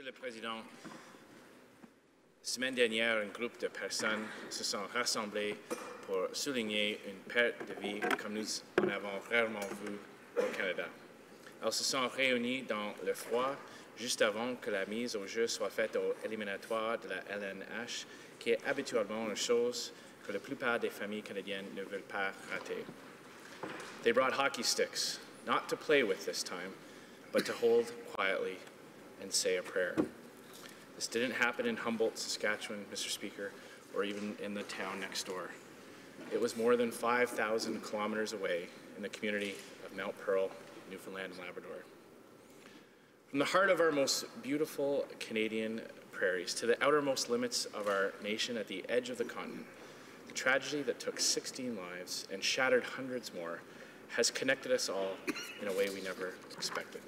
Monsieur le Président, la semaine dernière, un groupe de personnes se sont rassemblés pour souligner une perte de vie comme nous en avons rarement vu au Canada. Elles se sont réunies dans le froid juste avant que la mise au jeu soit faite aux éliminatoires de la LNH, qui est habituellement une chose que la plupart des familles canadiennes ne veulent pas rater. They brought hockey sticks, not to play with this time, but to hold quietly and say a prayer. This didn't happen in Humboldt, Saskatchewan, Mr. Speaker, or even in the town next door. It was more than 5,000 kilometers away in the community of Mount Pearl, Newfoundland and Labrador. From the heart of our most beautiful Canadian prairies to the outermost limits of our nation at the edge of the continent, the tragedy that took 16 lives and shattered hundreds more has connected us all in a way we never expected.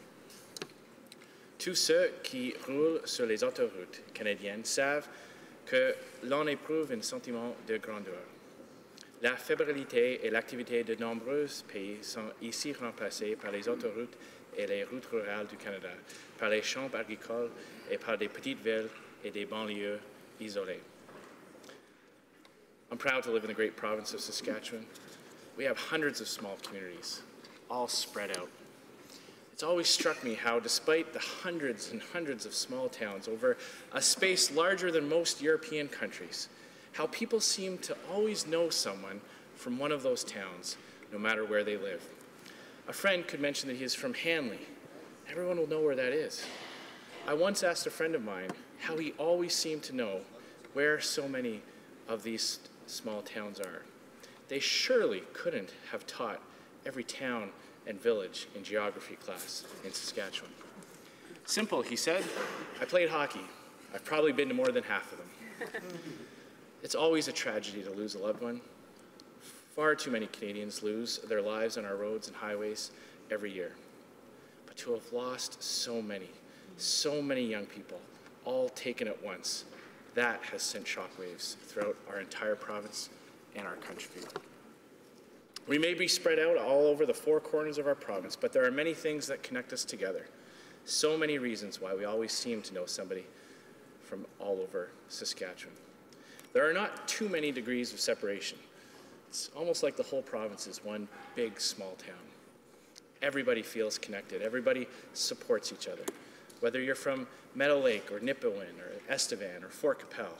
Tous ceux qui roulent sur les autoroutes canadiennes savent que l'on éprouve un sentiment de grandeur. La fébrilité et l'activité de nombreux pays sont ici remplacées par les autoroutes et les routes rurales du Canada, par les champs agricoles et par des petites villes et des banlieues isolées. I'm proud to live in the great province of Saskatchewan. We have hundreds of small communities, all spread out. It's always struck me how, despite the hundreds and hundreds of small towns over a space larger than most European countries, how people seem to always know someone from one of those towns, no matter where they live. A friend could mention that he is from Hanley. Everyone will know where that is. I once asked a friend of mine how he always seemed to know where so many of these small towns are. They surely couldn't have taught every town and village in geography class in Saskatchewan. Simple, he said. I played hockey. I've probably been to more than half of them. It's always a tragedy to lose a loved one. Far too many Canadians lose their lives on our roads and highways every year. But to have lost so many young people, all taken at once, that has sent shockwaves throughout our entire province and our country. We may be spread out all over the four corners of our province, but there are many things that connect us together. So many reasons why we always seem to know somebody from all over Saskatchewan. There are not too many degrees of separation. It's almost like the whole province is one big, small town. Everybody feels connected. Everybody supports each other. Whether you're from Meadow Lake or Nipawin or Estevan or Fort Capel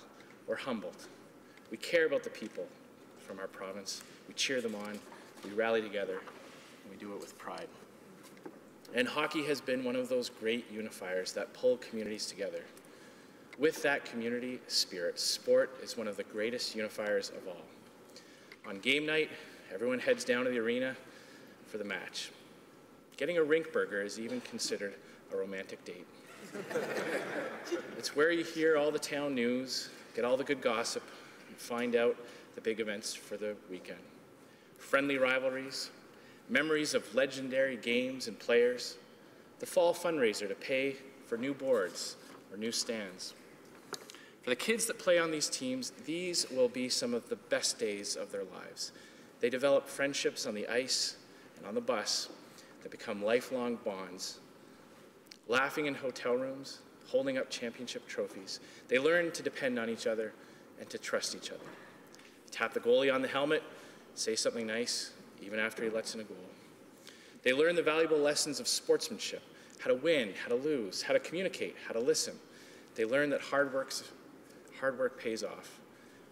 or Humboldt, we care about the people from our province. We cheer them on, we rally together, and we do it with pride. And hockey has been one of those great unifiers that pull communities together. With that community spirit, sport is one of the greatest unifiers of all. On game night, everyone heads down to the arena for the match. Getting a rink burger is even considered a romantic date. It's where you hear all the town news, get all the good gossip, and find out the big events for the weekend. Friendly rivalries, memories of legendary games and players, the fall fundraiser to pay for new boards or new stands. For the kids that play on these teams, these will be some of the best days of their lives. They develop friendships on the ice and on the bus that become lifelong bonds. Laughing in hotel rooms, holding up championship trophies, they learn to depend on each other and to trust each other. Tap the goalie on the helmet, say something nice, even after he lets in a goal. They learn the valuable lessons of sportsmanship, how to win, how to lose, how to communicate, how to listen. They learn that hard work pays off.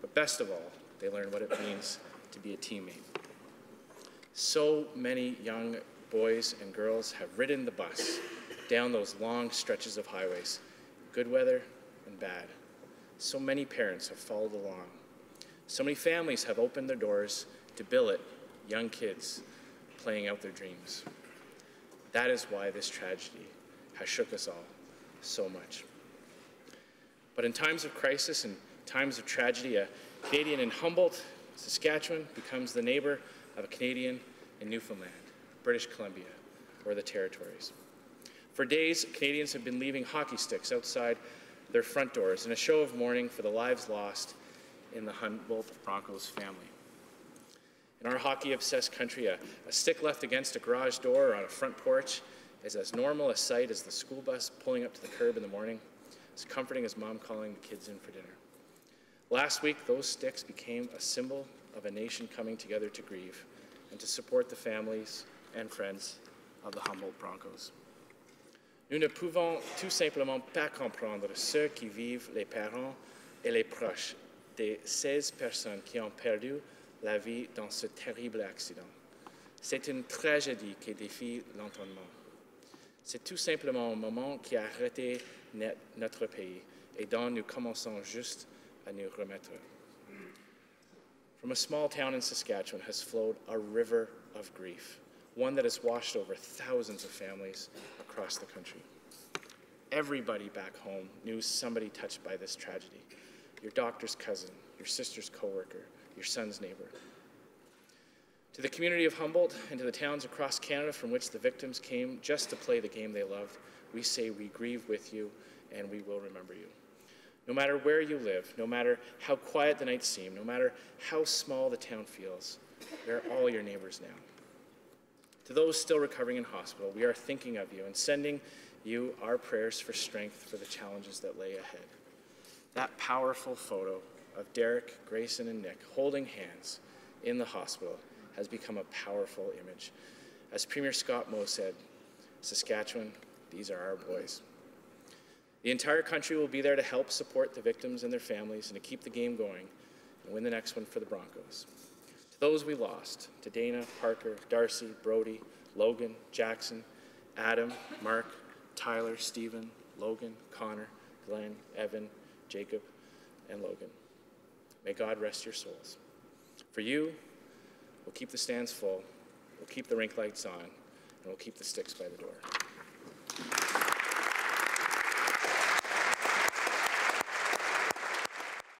But best of all, they learn what it means to be a teammate. So many young boys and girls have ridden the bus down those long stretches of highways, good weather and bad. So many parents have followed along. So many families have opened their doors to billet young kids playing out their dreams. That is why this tragedy has shook us all so much. But in times of crisis and times of tragedy, a Canadian in Humboldt, Saskatchewan becomes the neighbour of a Canadian in Newfoundland, British Columbia, or the territories. For days, Canadians have been leaving hockey sticks outside their front doors in a show of mourning for the lives lost in the Humboldt Broncos family. In our hockey-obsessed country, a stick left against a garage door or on a front porch is as normal a sight as the school bus pulling up to the curb in the morning. as comforting as mom calling the kids in for dinner. Last week, those sticks became a symbol of a nation coming together to grieve and to support the families and friends of the Humboldt Broncos. Nous ne pouvons tout simplement pas comprendre ceux qui vivent, les parents et les proches des 16 personnes qui ont perdu la vie dans ce terrible accident. C'est une tragédie qui défie l'entendement. C'est tout simplement un moment qui a arrêté notre pays et dont nous commençons juste à nous remettre. From a small town in Saskatchewan has flowed a river of grief, one that has washed over thousands of families across the country. Everybody back home knew somebody touched by this tragedy. Your doctor's cousin, your sister's coworker, your son's neighbor. To the community of Humboldt and to the towns across Canada from which the victims came just to play the game they loved, we say we grieve with you and we will remember you. No matter where you live, no matter how quiet the nights seem, no matter how small the town feels, we are all your neighbors now. To those still recovering in hospital, we are thinking of you and sending you our prayers for strength for the challenges that lay ahead. That powerful photo of Derek, Grayson, and Nick holding hands in the hospital has become a powerful image. As Premier Scott Moe said, Saskatchewan, these are our boys. The entire country will be there to help support the victims and their families and to keep the game going and win the next one for the Broncos. To those we lost, to Dana, Parker, Darcy, Brody, Logan, Jackson, Adam, Mark, Tyler, Stephen, Logan, Connor, Glenn, Evan, Jacob, and Logan. May God rest your souls. For you, we'll keep the stands full, we'll keep the rink lights on, and we'll keep the sticks by the door.